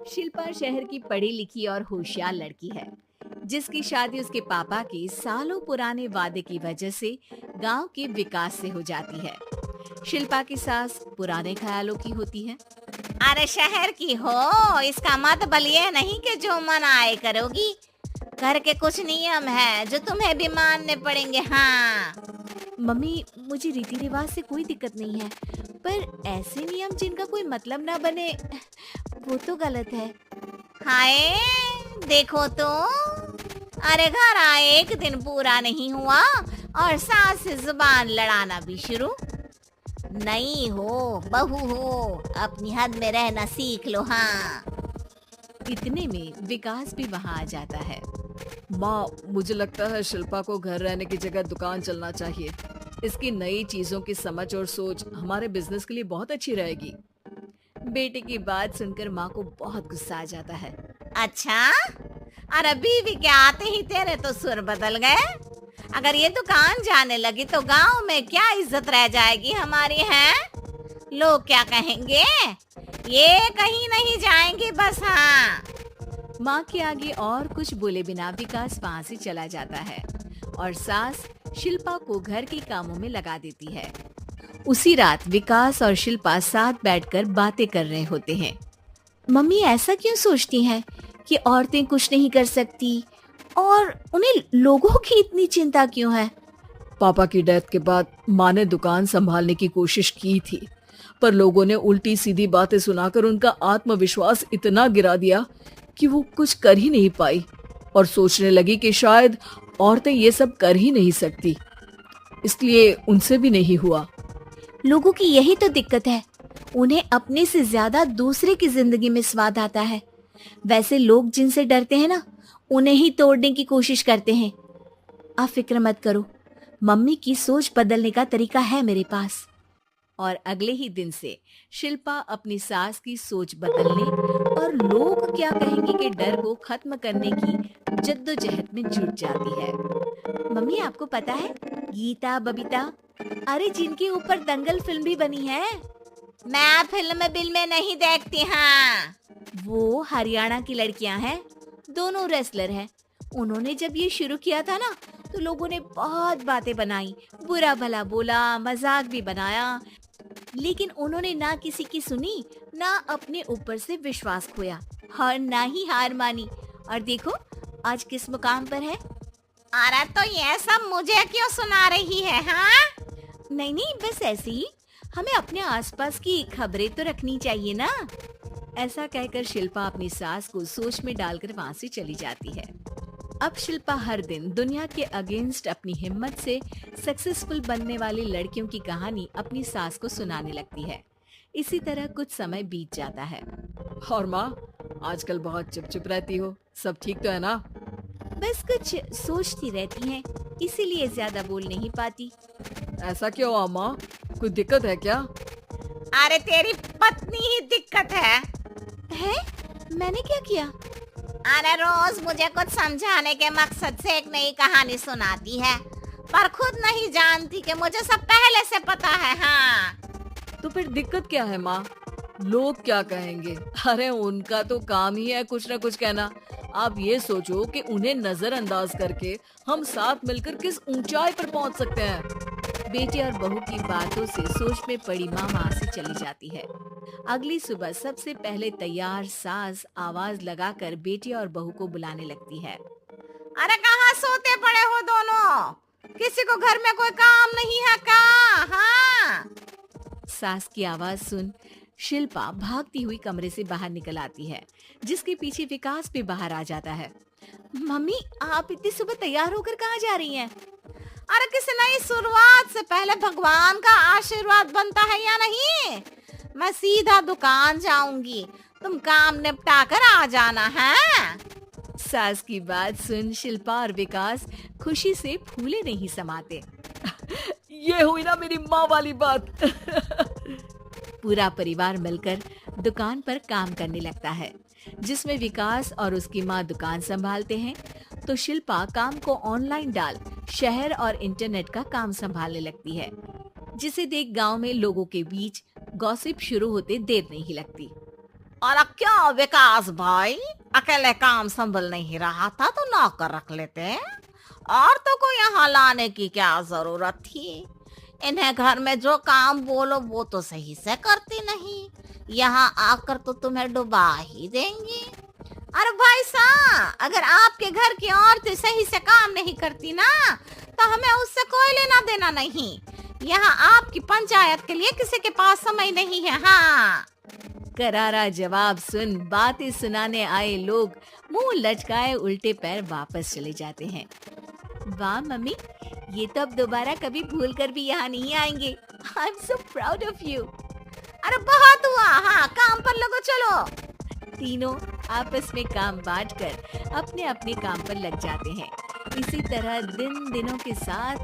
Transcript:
शिल्पा शहर की पढ़ी लिखी और होशियार लड़की है, जिसकी शादी उसके पापा के सालों पुराने वादे की वजह से गांव के विकास से हो जाती है। शिल्पा की सास पुराने ख्यालों की होती है। अरे शहर की हो, इसका मतलब ये नहीं कि जो मन आए करोगी। घर के कुछ नियम है जो तुम्हें भी मानने पड़ेंगे। हाँ। मम्मी, मुझे रीति रिवाज से कोई दिक्कत नहीं है, पर ऐसे नियम जिनका कोई मतलब ना बने, वो तो गलत है। हाय, देखो तो। अरे घर आए एक दिन पूरा नहीं हुआ और सास से जुबान लड़ाना भी शुरू। नहीं हो, बहू हो, अपनी हद में रहना सीख लो। हाँ। इतने में विकास भी वहां आ जाता है। माँ, मुझे लगता है शिल्पा को घर रहने की जगह दुकान चलना चाहिए। इसकी नई चीजों की समझ और सोच हमारे बिजनेस के लिए बहुत अच्छी रहेगी। बेटे की बात सुनकर माँ को बहुत गुस्सा आ जाता है। अच्छा, अरे बीवी के आते ही तेरे तो सुर बदल गए। अगर ये दुकान जाने लगी तो गांव में क्या इज्जत रह जाएगी हमारी। है लोग क्या कहेंगे? ये कहीं नहीं जाएंगे बस। हाँ। माँ के आगे और कुछ बोले बिना विकास वहाँ से चला जाता है और सास शिल्पा को घर के कामों में लगा देती है। उसी रात विकास और शिल्पा साथ बैठकर बातें कर रहे होते हैं। मम्मी ऐसा क्यों सोचती हैं कि औरतें कुछ नहीं कर सकती, और उन्हें लोगों की इतनी चिंता क्यों है? पापा की डेथ के बाद माँ ने दुकान संभालने की कोशिश की थी, पर लोगों ने उल्टी सीधी बातें सुनाकर उनका आत्मविश्वास इतना गिरा दिया कि वो कुछ कर ही नहीं पाई और सोचने लगी कि शायद औरतें ये सब कर ही नहीं सकती, इसलिए उनसे भी नहीं हुआ। लोगों की यही तो दिक्कत है, उन्हें अपने से ज्यादा दूसरे की जिंदगी में स्वाद आता है। वैसे लोग जिनसे डरते हैं ना, उन्हें ही तोड़ने की कोशिश करते हैं। आप फिक्र मत करो, मम्मी की सोच बदलने का तरीका है मेरे पास। और अगले ही दिन से शिल्पा अपनी सास की सोच बदलने और लोग क्या कहेंगे के डर को खत्म करने की जद्दोजहद में जुट जाती है। मम्मी, आपको पता है गीता, बबीता, अरे जिनके ऊपर दंगल फिल्म भी बनी है, मैं फिल्म बिल में नहीं देखती। हाँ। वो हरियाणा की लड़कियां हैं, दोनों रेसलर हैं। उन्होंने जब ये शुरू किया था ना, तो लोगों ने बहुत बातें बनाई, बुरा भला बोला, मजाक भी बनाया, लेकिन उन्होंने ना किसी की सुनी, ना अपने ऊपर से विश्वास खोया और ना ही हार मानी। और देखो आज किस मुकाम पर है। अरे तो ये सब मुझे क्यों सुना रही है? हाँ। नहीं नहीं, बस ऐसे ही, हमें अपने आसपास की खबरें तो रखनी चाहिए ना। ऐसा कहकर शिल्पा अपनी सास को सोच में डालकर वहाँ से चली जाती है। अब शिल्पा हर दिन दुनिया के अगेंस्ट अपनी हिम्मत से सक्सेसफुल बनने वाली लड़कियों की कहानी अपनी सास को सुनाने लगती है। इसी तरह कुछ समय बीत जाता है। और माँ, आजकल बहुत चुप रहती हो, सब ठीक तो है ना? बस कुछ सोचती रहती हैं, इसीलिए ज्यादा बोल नहीं पाती। ऐसा क्यों हुआ माँ, कोई दिक्कत है क्या? अरे तेरी पत्नी ही दिक्कत है। मैंने क्या किया? अरे रोज मुझे कुछ समझाने के मकसद से एक नई कहानी सुनाती है, पर खुद नहीं जानती कि मुझे सब पहले से पता है। हाँ। तो फिर दिक्कत क्या है माँ? लोग क्या कहेंगे? अरे उनका तो काम ही है कुछ न कुछ कहना। आप ये सोचो कि उन्हें नजरअंदाज करके हम साथ मिलकर किस ऊंचाई पर पहुंच सकते हैं। बेटे और बहू की बातों से सोच में पड़ी माँ वहाँ से चली जाती है। अगली सुबह सबसे पहले तैयार सास आवाज लगाकर बेटे और बहू को बुलाने लगती है। अरे कहाँ सोते पड़े हो दोनों? किसी को घर में कोई काम नहीं है का? हाँ। सास की आवाज सुन शिल्पा भागती हुई कमरे से बाहर निकल आती है, जिसके पीछे विकास भी बाहर आ जाता है। मम्मी, आप इतनी सुबह तैयार होकर कहाँ जा रही हैं? अरे किसी नई शुरुआत से पहले भगवान का आशीर्वाद बनता है या नहीं? मैं सीधा दुकान जाऊंगी, तुम काम निपटा कर आ जाना है। सास की बात सुन शिल्पा और विकास खुशी से फूले नहीं समाते। ये हुई ना मेरी माँ वाली बात। पूरा परिवार मिलकर दुकान पर काम करने लगता है, जिसमें विकास और उसकी माँ दुकान संभालते हैं, तो शिल्पा काम को ऑनलाइन डाल शहर और इंटरनेट का काम संभालने लगती है, जिसे देख गांव में लोगों के बीच गॉसिप शुरू होते देर नहीं लगती। और क्या विकास भाई, अकेले काम संभल नहीं रहा था तो नौकर रख लेते, और तो को यहाँ लाने की क्या जरूरत थी। इन्हें घर में जो काम बोलो वो तो सही से करती नहीं, यहाँ आकर तो तुम्हें डुबा ही देंगी। अरे भाई साहब, अगर आपके घर की औरतें सही से काम नहीं करती ना तो हमें उससे कोई लेना देना नहीं। यहाँ आपकी पंचायत के लिए किसी के पास समय नहीं है। हाँ, करारा जवाब सुन बातें सुनाने आए लोग मुंह लटकाए उल्टे पैर वापस चले जाते हैं। वाह मम्मी, ये तो अब दोबारा कभी भूल कर भी यहाँ नहीं आएंगे। I am so proud of you. अरे बहुत हुआ, हाँ काम पर लगो चलो। तीनों आपस में काम बांटकर अपने अपने काम पर लग जाते हैं। इसी तरह दिनों के साथ